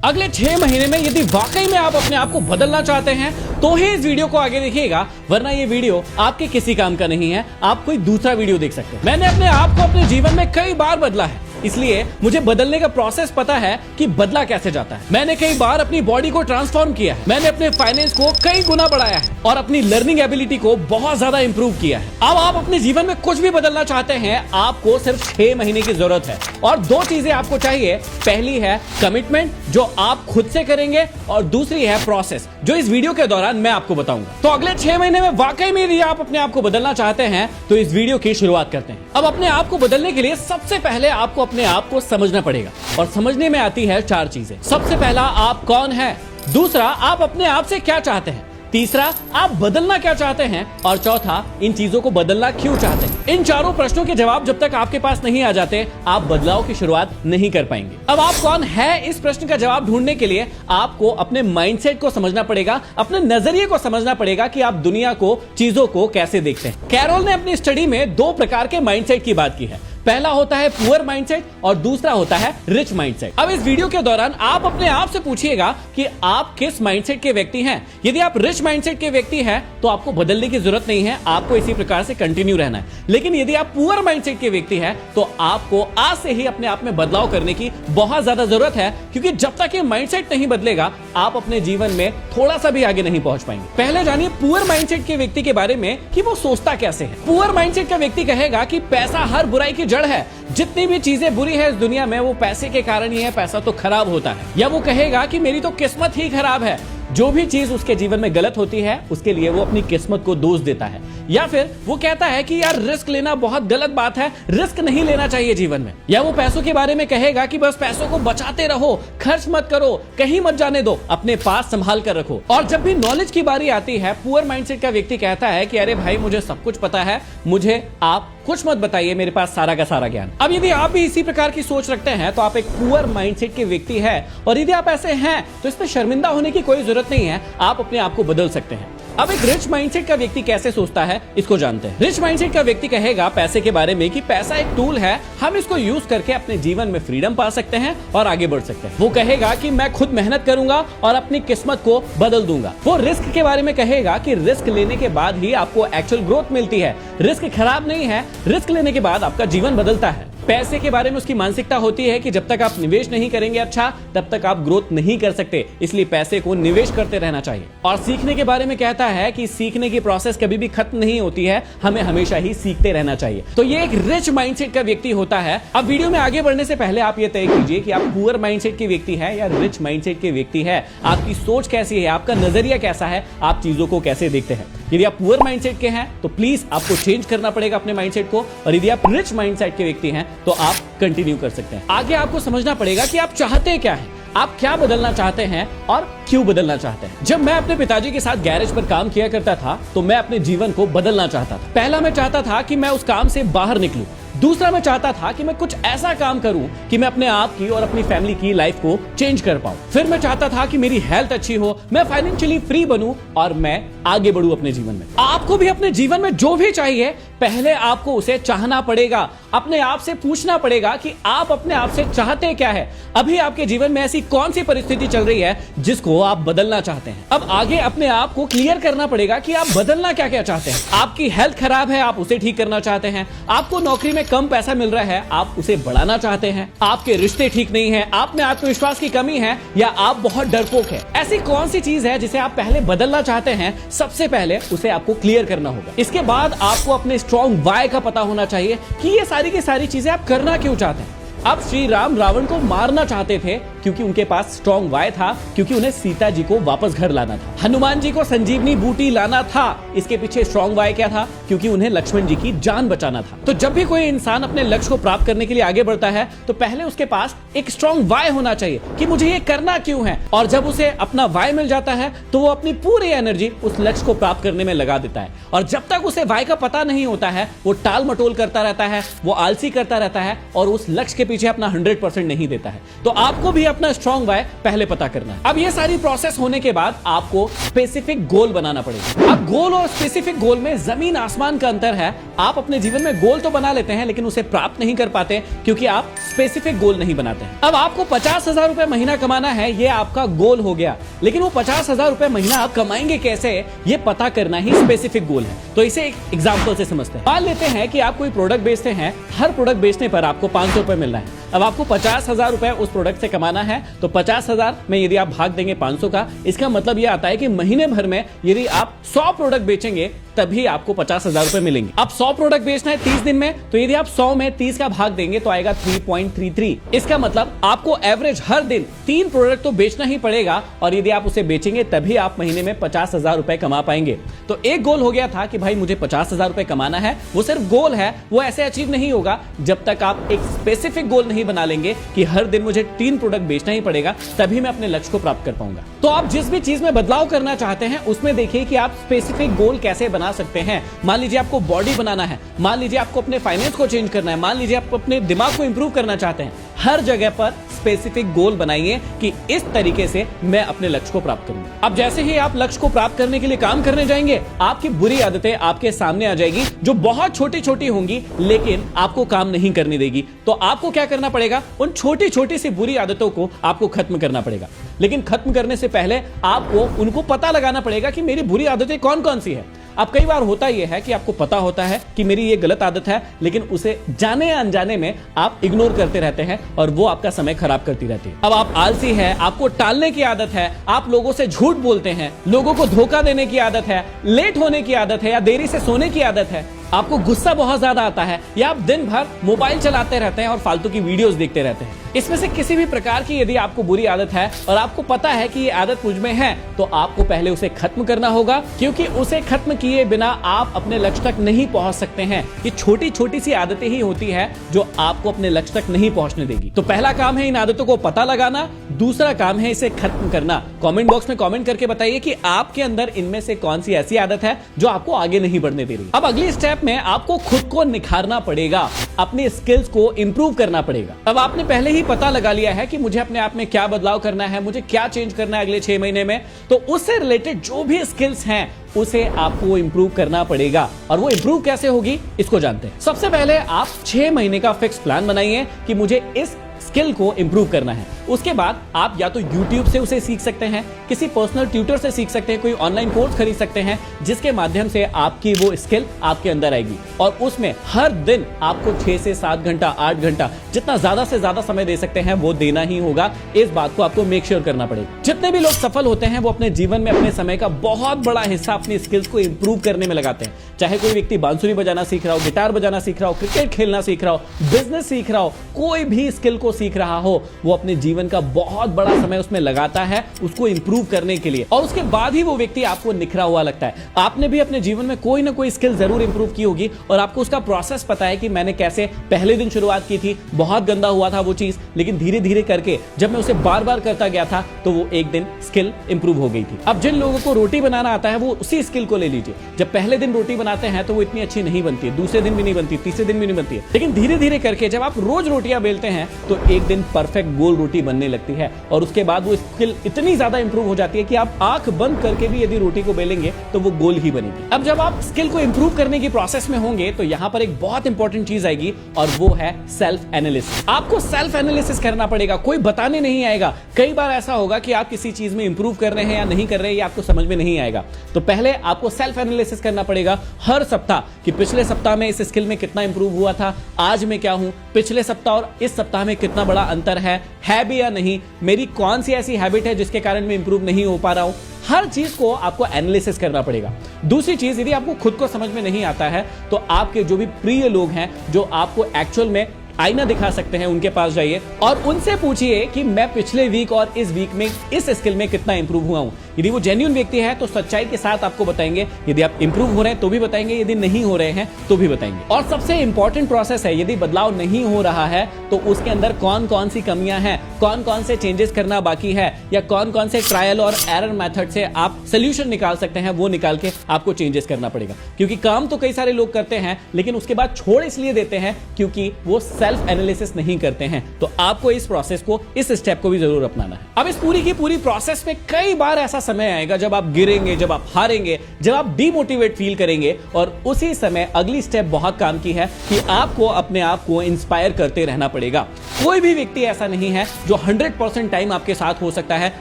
अगले 6 महीने में यदि वाकई में आप अपने आप को बदलना चाहते हैं तो ही इस वीडियो को आगे देखिएगा, वरना ये वीडियो आपके किसी काम का नहीं है। आप कोई दूसरा वीडियो देख सकते हैं। मैंने अपने आप को अपने जीवन में कई बार बदला है, इसलिए मुझे बदलने का प्रोसेस पता है कि बदला कैसे जाता है। मैंने कई बार अपनी बॉडी को ट्रांसफॉर्म किया है, मैंने अपने फाइनेंस को कई गुना बढ़ाया है और अपनी लर्निंग एबिलिटी को बहुत ज्यादा इंप्रूव किया है। अब आप अपने जीवन में कुछ भी बदलना चाहते हैं, आपको सिर्फ 6 महीने की जरूरत है और 2 चीजें आपको चाहिए। पहली है कमिटमेंट, जो आप खुद से करेंगे, और दूसरी है प्रोसेस, जो इस वीडियो के दौरान मैं आपको बताऊंगा। तो अगले 6 महीने में वाकई में यदि आप अपने आप को बदलना चाहते हैं तो इस वीडियो की शुरुआत करते हैं। अब अपने आप को बदलने के लिए सबसे पहले आपको अपने आप को समझना पड़ेगा और समझने में आती है 4 चीजें। सबसे पहला, आप कौन हैं। दूसरा, आप अपने आप से क्या चाहते हैं। तीसरा, आप बदलना क्या चाहते हैं। और चौथा, इन चीजों को बदलना क्यों चाहते हैं। इन चारों प्रश्नों के जवाब जब तक आपके पास नहीं आ जाते, आप बदलाव की शुरुआत नहीं कर पाएंगे। अब आप कौन है, इस प्रश्न का जवाब ढूंढने के लिए आपको अपने माइंडसेट को समझना पड़ेगा, अपने नजरिए को समझना पड़ेगा कि आप दुनिया को, चीजों को कैसे देखते हैं। कैरोल ने अपनी स्टडी में 2 प्रकार के माइंडसेट की बात की है। पहला होता है पुअर माइंडसेट और दूसरा होता है रिच माइंडसेट। अब इस वीडियो के दौरान आप अपने आप से पूछिएगा कि आप किस माइंडसेट के व्यक्ति हैं। यदि आप रिच माइंडसेट के व्यक्ति हैं तो आपको बदलने की जरूरत नहीं है, आपको इसी प्रकार से कंटिन्यू रहना है। लेकिन यदि आप पुअर माइंडसेट के व्यक्ति हैं तो आपको आज से ही अपने आप में बदलाव करने की बहुत ज्यादा जरूरत है, क्योंकि जब तक ये माइंडसेट नहीं बदलेगा आप अपने जीवन में थोड़ा सा भी आगे नहीं पहुंच पाएंगे। पहले जानिए पुअर माइंडसेट के व्यक्ति के बारे में कि वो सोचता कैसे है। पुअर माइंडसेट का व्यक्ति कहेगा कि पैसा हर बुराई की जड़ है, जितनी भी चीजें बुरी है इस दुनिया में वो पैसे के कारण ही है, पैसा तो खराब होता है। या वो कहेगा कि मेरी तो किस्मत ही खराब है, जो भी चीज उसके जीवन में गलत होती है उसके लिए वो अपनी किस्मत को दोष देता है। या फिर वो कहता है कि यार रिस्क लेना बहुत गलत बात है, रिस्क नहीं लेना चाहिए जीवन में। या वो पैसों के बारे में कहेगा कि बस पैसों को बचाते रहो, खर्च मत करो, कहीं मत जाने दो, अपने पास संभाल कर रखो। और जब भी नॉलेज की बारी आती है, पुअर माइंडसेट का व्यक्ति कहता है कि अरे भाई मुझे सब कुछ पता है, मुझे आप कुछ मत बताइए, मेरे पास सारा का सारा ज्ञान। अब यदि आप भी इसी प्रकार की सोच रखते हैं तो आप एक पुअर माइंडसेट के व्यक्ति हैं, और यदि आप ऐसे हैं तो इसमें शर्मिंदा होने की कोई जरूरत नहीं है, आप अपने आप को बदल सकते हैं। अब एक रिच माइंडसेट का व्यक्ति कैसे सोचता है, इसको जानते हैं। रिच माइंडसेट का व्यक्ति कहेगा पैसे के बारे में कि पैसा एक टूल है, हम इसको यूज करके अपने जीवन में फ्रीडम पा सकते हैं और आगे बढ़ सकते हैं। वो कहेगा कि मैं खुद मेहनत करूंगा और अपनी किस्मत को बदल दूंगा। वो रिस्क के बारे में कहेगा कि रिस्क लेने के बाद ही आपको एक्चुअल ग्रोथ मिलती है, रिस्क खराब नहीं है, रिस्क लेने के बाद आपका जीवन बदलता है। पैसे के बारे में उसकी मानसिकता होती है कि जब तक आप निवेश नहीं करेंगे अच्छा, तब तक आप ग्रोथ नहीं कर सकते, इसलिए पैसे को निवेश करते रहना चाहिए। और सीखने के बारे में कहता है कि सीखने की प्रोसेस कभी भी खत्म नहीं होती है, हमें हमेशा ही सीखते रहना चाहिए। तो ये एक रिच माइंडसेट का व्यक्ति होता है। अब वीडियो में आगे बढ़ने से पहले आप ये तय कीजिए कि आप पुअर माइंडसेट के व्यक्ति है या रिच माइंडसेट के व्यक्ति है। आपकी सोच कैसी है, आपका नजरिया कैसा है, आप चीजों को कैसे देखते हैं। यदि आप पुअर माइंडसेट के हैं तो प्लीज आपको चेंज करना पड़ेगा अपने माइंडसेट को, और यदि आप रिच माइंडसेट के व्यक्ति हैं तो आप कंटिन्यू कर सकते हैं। आगे आपको समझना पड़ेगा कि आप चाहते क्या हैं, आप क्या बदलना चाहते हैं और क्यों बदलना चाहते हैं। जब मैं अपने पिताजी के साथ गैरेज पर काम किया करता था तो मैं अपने जीवन को बदलना चाहता था। पहला मैं चाहता था कि मैं उस काम से बाहर निकलूं, दूसरा मैं चाहता था कि मैं कुछ ऐसा काम करूं कि मैं अपने आप की और अपनी फैमिली की लाइफ को चेंज कर पाऊं। फिर मैं चाहता था कि मेरी हेल्थ अच्छी हो, मैं फाइनेंशियली फ्री बनूं और मैं आगे बढ़ूं अपने जीवन में। आपको भी अपने जीवन में जो भी चाहिए पहले आपको उसे चाहना पड़ेगा, अपने आप से पूछना पड़ेगा कि आप अपने आप से चाहते क्या है। अभी आपके जीवन में ऐसी कौन सी परिस्थिति चल रही है जिसको आप बदलना चाहते हैं। अब आगे अपने आप को क्लियर करना पड़ेगा कि आप बदलना क्या क्या चाहते हैं। आपकी हेल्थ खराब है, आप उसे ठीक करना चाहते हैं। आपको नौकरी में कम पैसा मिल रहा है, आप उसे बढ़ाना चाहते हैं। आपके रिश्ते ठीक नहीं है, आप में आत्मविश्वास की कमी है, या आप बहुत डरपोक है। ऐसी कौन सी चीज है जिसे आप पहले बदलना चाहते हैं, सबसे पहले उसे आपको क्लियर करना होगा। इसके बाद आपको अपने स्ट्रॉन्ग वाई का पता होना चाहिए कि ये सारी की सारी चीजें आप करना क्यों चाहते हैं। अब श्री राम रावण को मारना चाहते थे क्योंकि उनके पास स्ट्रॉन्ग वाय था, क्योंकि उन्हें सीता जी को वापस घर लाना था। हनुमान जी को संजीवनी बूटी लाना था, इसके पीछे स्ट्रॉन्ग वाय क्या था, क्योंकि उन्हें लक्ष्मण जी की जान बचाना था। तो जब भी कोई इंसान अपने लक्ष्य को प्राप्त करने के लिए आगे बढ़ता है तो पहले उसके पास एक स्ट्रॉन्ग वाय होना चाहिए कि मुझे ये करना क्यों है। और जब उसे अपना वाय मिल जाता है तो वो अपनी पूरी एनर्जी उस लक्ष्य को प्राप्त करने में लगा देता है। और जब तक उसे वाय का पता नहीं होता है वो टाल मटोल करता रहता है, वो आलसी करता रहता है और उस लक्ष्य के पीछे अपना 100% नहीं देता है। तो आपको भी अपना स्ट्रॉन्ग वाई पहले पता करना है। अब ये सारी प्रोसेस होने के बाद आपको स्पेसिफिक गोल बनाना पड़ेगा। अब गोल और स्पेसिफिक गोल में जमीन आसमान का अंतर है। आप अपने जीवन में गोल तो बना लेते हैं लेकिन उसे प्राप्त नहीं कर पाते क्योंकि आप स्पेसिफिक गोल नहीं बनाते हैं। अब आपको 50,000 रुपए महीना कमाना है, ये आपका गोल हो गया, लेकिन वो 50,000 रुपए महीना आप कमाएंगे कैसे, ये पता करना ही स्पेसिफिक गोल है। तो इसे एक एग्जांपल से समझते हैं। मान लेते हैं कि आप कोई प्रोडक्ट बेचते हैं, हर प्रोडक्ट बेचने पर आपको 500 रुपए मिलना है। अब आपको 50,000 रुपए उस प्रोडक्ट से कमाना है, तो 50,000 में यदि आप भाग देंगे 500 का, इसका मतलब यह आता है कि महीने भर में यदि आप 100 प्रोडक्ट बेचेंगे तभी आपको 50,000 रुपए मिलेंगे। अब 100 प्रोडक्ट बेचना है 30 दिन में, तो यदि आप 100 में 30 का भाग देंगे तो आएगा 3.33। इसका मतलब आपको एवरेज हर दिन 3 प्रोडक्ट तो बेचना ही पड़ेगा, और यदि आप उसे बेचेंगे तभी आप महीने में 50,000 रुपए कमा पाएंगे। तो एक गोल हो गया था कि भाई मुझे 50,000 रुपए कमाना है, वो सिर्फ गोल है, वो ऐसे अचीव नहीं होगा जब तक आप एक स्पेसिफिक गोल नहीं बना लेंगे कि हर दिन मुझे 3 प्रोडक्ट बेचना ही पड़ेगा, तभी मैं अपने लक्ष्य को प्राप्त कर पाऊंगा। तो आप जिस भी चीज में बदलाव करना चाहते हैं उसमें देखिए कि आप स्पेसिफिक गोल कैसे बना सकते हैं। मान लीजिए आपको बॉडी बनाना है, मान लीजिए आपको अपने फाइनेंस को चेंज करना है, मान लीजिए आप अपने दिमाग को इंप्रूव करना चाहते हैं, हर जगह पर स्पेसिफिक गोल बनाइए कि इस तरीके से मैं अपने लक्ष्य को प्राप्त करूंगा। अब जैसे ही आप लक्ष्य को प्राप्त करने के लिए काम करने जाएंगे, आपकी बुरी आदतें आपके सामने आ जाएगी जो बहुत छोटी छोटी होंगी लेकिन आपको काम नहीं करने देगी। तो आपको क्या करना पड़ेगा, उन छोटी छोटी सी बुरी आदतों को आपको खत्म करना पड़ेगा। लेकिन खत्म करने से पहले आपको उनको पता लगाना पड़ेगा कि मेरी बुरी आदतें कौन कौन सी है। अब कई बार होता यह है कि आपको पता होता है कि मेरी ये गलत आदत है, लेकिन उसे जाने या अनजाने में आप इग्नोर करते रहते हैं और वो आपका समय खराब करती रहती है। अब आप आलसी है, आपको टालने की आदत है, आप लोगों से झूठ बोलते हैं, लोगों को धोखा देने की आदत है, लेट होने की आदत है या देरी से सोने की आदत है, आपको गुस्सा बहुत ज्यादा आता है, या आप दिन भर मोबाइल चलाते रहते हैं और फालतू की वीडियोस देखते रहते हैं। इसमें से किसी भी प्रकार की यदि आपको बुरी आदत है और आपको पता है कि ये आदत मुझ में है, तो आपको पहले उसे खत्म करना होगा, क्योंकि उसे खत्म किए बिना आप अपने लक्ष्य तक नहीं पहुंच सकते हैं। ये छोटी छोटी सी आदतें ही होती है जो आपको अपने लक्ष्य तक नहीं पहुंचने देगी। तो पहला काम है इन आदतों को पता लगाना, दूसरा काम है इसे खत्म करना। कमेंट बॉक्स में कमेंट करके बताइए कि आपके अंदर इनमें से कौन सी ऐसी आदत है जो आपको आगे नहीं बढ़ने दे रही। अब अगली स्टेप में आपको खुद को निखारना पड़ेगा, अपनी स्किल्स को इंप्रूव करना पड़ेगा। अब आपने पहले ही पता लगा लिया है कि मुझे अपने आप में क्या बदलाव करना है, मुझे क्या चेंज करना है अगले 6 महीने में, तो उससे रिलेटेड जो भी स्किल्स हैं उसे आपको इंप्रूव करना पड़ेगा। और वो इंप्रूव कैसे होगी इसको जानते हैं। सबसे पहले आप 6 महीने का फिक्स प्लान बनाइए कि मुझे इस स्किल को इंप्रूव करना है। उसके बाद आप या तो YouTube से उसे सीख सकते हैं, किसी पर्सनल ट्यूटर से सीख सकते हैं, कोई ऑनलाइन कोर्स खरीद सकते हैं जिसके माध्यम से आपकी वो स्किल आपके अंदर आएगी। और उसमें हर दिन आपको 6 से 7 घंटा 8 घंटा जितना ज्यादा से ज्यादा समय दे सकते हैं वो देना ही होगा। इस बात को आपको मेक श्योर करना पड़ेगा। जितने भी लोग सफल होते हैं वो अपने जीवन में अपने समय का बहुत बड़ा हिस्सा अपनी स्किल्स को इंप्रूव करने में लगाते हैं। चाहे कोई व्यक्ति बांसुरी बजाना सीख रहा हो, गिटार बजाना सीख रहा हो, क्रिकेट खेलना सीख रहा हो, बिजनेस सीख रहा हो, कोई भी स्किल को सीख रहा हो, वो अपने जीवन का बहुत बड़ा समय उसमें लगाता है उसको इंप्रूव करने के लिए। और उसके बाद ही वो व्यक्ति आपको निखरा हुआ लगता है। आपने भी अपने जीवन में कोई ना कोई स्किल जरूर इंप्रूव की होगी और आपको उसका प्रोसेस पता है कि मैंने कैसे पहले दिन शुरुआत की थी, बहुत गंदा हुआ था वो चीज, लेकिन धीरे धीरे करके जब मैं उसे बार बार करता गया था तो वो एक दिन स्किल इंप्रूव हो गई थी। अब जिन लोगों को रोटी बनाना आता है वो उसी स्किल को ले लीजिए। जब पहले दिन रोटी बनाते हैं तो वो इतनी अच्छी नहीं बनती है, दूसरे दिन भी नहीं बनती, तीसरे दिन भी नहीं बनती है, लेकिन धीरे धीरे करके जब आप रोज रोटियां बेलते हैं तो एक दिन परफेक्ट गोल रोटी बनने लगती है। और उसके बाद वो स्किल इतनी ज्यादा इंप्रूव हो जाती है कि आप आंख बंद करके भी यदि रोटी को बेलेंगे तो वो गोल ही बनेगी। अब जब आप स्किल को इंप्रूव करने की प्रोसेस में होंगे तो यहां पर एक बहुत इंपॉर्टेंट चीज आएगी और वो है सेल्फ एनालिसिस। आपको सेल्फ एनालिसिस करना पड़ेगा, कोई बताने नहीं आएगा। कई बार ऐसा होगा कि आप किसी चीज में इंप्रूव कर रहे हैं या नहीं कर रहे हैं, ये आपको समझ में नहीं आएगा। तो पहले आपको सेल्फ एनालिसिस करना पड़ेगा हर सप्ताह कि पिछले सप्ताह में इस स्किल में कितना इंप्रूव हुआ था, आज मैं क्या हूं, पिछले सप्ताह और इस सप्ताह में कितना बड़ा अंतर है भी या नहीं, मेरी कौन सी ऐसी हैबिट है जिसके कारण मैं इंप्रूव नहीं हो पा रहा हूं। हर चीज को आपको एनालिसिस करना पड़ेगा। दूसरी चीज, यदि आपको खुद को समझ में नहीं आता है तो आपके जो भी प्रिय लोग हैं जो आपको एक्चुअल में आईना दिखा सकते हैं उनके पास जाइए और उनसे पूछिए कि मैं पिछले वीक और इस वीक में इस स्किल में कितना इंप्रूव हुआ हूं। यदि वो जेन्युइन व्यक्ति है तो सच्चाई के साथ आपको बताएंगे, यदि आप इंप्रूव हो रहे हैं तो भी बताएंगे, यदि नहीं हो रहे हैं तो भी बताएंगे। और सबसे इंपॉर्टेंट प्रोसेस है, यदि बदलाव नहीं हो रहा है तो उसके अंदर कौन कौन सी कमियां हैं, कौन कौन से चेंजेस करना बाकी है, या कौन कौन से ट्रायल और एरर मेथड से आप सोल्यूशन निकाल सकते हैं, वो निकाल के आपको चेंजेस करना पड़ेगा। क्योंकि काम तो कई सारे लोग करते हैं लेकिन उसके बाद छोड़ इसलिए देते हैं क्योंकि वो सेल्फ एनालिसिस नहीं करते हैं। तो आपको इस प्रोसेस को, इस स्टेप को भी जरूर अपनाना है। अब इस पूरी की पूरी प्रोसेस में कई बार ऐसा समय आएगा जब आप गिरेंगे, जब आप हारेंगे, जब आप डिमोटिवेट फील करेंगे, और उसी समय अगली स्टेप बहुत काम की है कि आपको अपने आप को इंस्पायर करते रहना पड़ेगा। कोई भी व्यक्ति ऐसा नहीं है जो 100% टाइम आपके साथ हो सकता है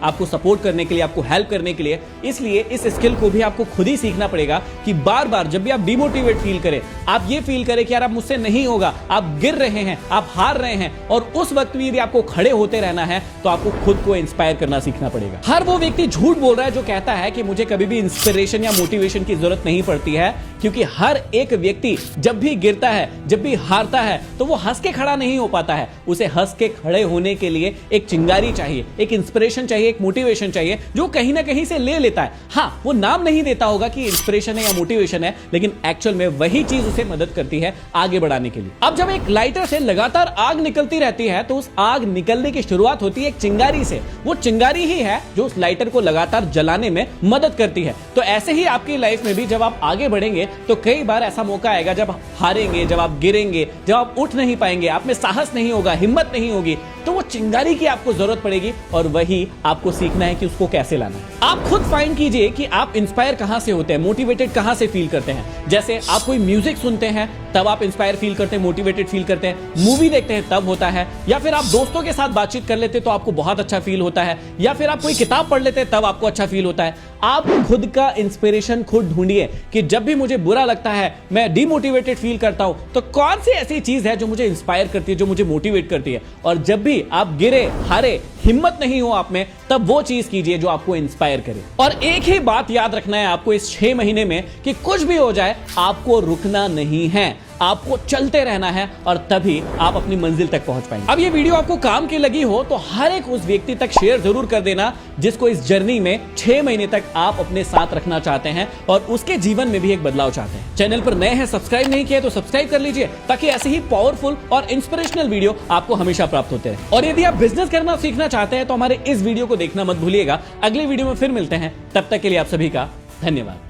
आपको सपोर्ट करने के लिए, आपको हेल्प करने के लिए। इसलिए इस स्किल को भी आपको खुद ही सीखना पड़ेगा कि बार बार जब भी आप डिमोटिवेट फील करें, आप ये फील करें कि यार अब मुझसे नहीं होगा, आप गिर रहे हैं, आप हार रहे हैं, और उस वक्त भी यदि आपको खड़े होते रहना है तो आपको खुद को इंस्पायर करना सीखना पड़ेगा। हर वो व्यक्ति झूठ बोल रहा है जो कहता है कि मुझे कभी भी इंस्पिरेशन या मोटिवेशन की जरूरत नहीं पड़ती है, क्योंकि हर एक व्यक्ति जब भी गिरता है, जब भी हारता है, तो वो हंस के खड़ा नहीं हो पाता है। उसे हंस के खड़े होने के लिए एक चिंगारी चाहिए, एक इंस्पिरेशन चाहिए, एक मोटिवेशन चाहिए जो कहीं ना कहीं से ले लेता है। हाँ, वो नाम नहीं देता होगा कि इंस्पिरेशन है या मोटिवेशन है, लेकिन एक्चुअल में वही चीज उसे मदद करती है आगे बढ़ाने के लिए। अब जब एक लाइटर से लगातार आग निकलती रहती है तो उस आग निकलने की शुरुआत होती है एक चिंगारी से। वो चिंगारी ही है जो उस लाइटर को लगातार जलाने में मदद करती है। तो ऐसे ही आपकी लाइफ में भी जब आप आगे बढ़ेंगे तो कई बार ऐसा मौका आएगा जब आप हारेंगे, जब आप गिरेंगे, जब आप उठ नहीं पाएंगे, आप में साहस नहीं होगा, हिम्मत नहीं होगी, तो वो चिंगारी की आपको जरूरत पड़ेगी, और वही आपको सीखना है कि उसको कैसे लाना है। आप खुद फाइंड कीजिए कि आप इंस्पायर कहां से होते हैं, मोटिवेटेड कहां से फील करते हैं। जैसे आप कोई म्यूजिक सुनते हैं तब आप इंस्पायर फील करते हैं, मोटिवेटेड फील करते हैं, मूवी देखते हैं तब होता है, या फिर आप दोस्तों के साथ बातचीत कर लेते हैं तो आपको बहुत अच्छा फील होता है, या फिर आप कोई किताब पढ़ लेते हैं तब आपको अच्छा फील होता है। आप खुद का इंस्पिरेशन खुद ढूंढिए कि जब भी मुझे बुरा लगता है, मैं डिमोटिवेटेड फील करता हूं, तो कौन सी ऐसी चीज है जो मुझे इंस्पायर करती है, जो मुझे मोटिवेट करती है। और जब भी आप गिरे, हारे, हिम्मत नहीं हो आप में, तब वो चीज कीजिए जो आपको इंस्पायर करे। और एक ही बात याद रखना है आपको इस 6 महीने में कि कुछ भी हो जाए आपको रुकना नहीं है, आपको चलते रहना है, और तभी आप अपनी मंजिल तक पहुंच पाएंगे। अब ये वीडियो आपको काम की लगी हो तो हर एक उस व्यक्ति तक शेयर जरूर कर देना जिसको इस जर्नी में 6 महीने तक आप अपने साथ रखना चाहते हैं और उसके जीवन में भी एक बदलाव चाहते हैं। चैनल पर नए हैं, सब्सक्राइब नहीं किया तो सब्सक्राइब कर लीजिए ताकि ऐसे ही पावरफुल और इंस्पिरेशनल वीडियो आपको हमेशा प्राप्त होते रहे। और यदि आप बिजनेस करना सीखना चाहते हैं तो हमारे इस वीडियो को देखना मत भूलिएगा। अगले वीडियो में फिर मिलते हैं, तब तक के लिए आप सभी का धन्यवाद।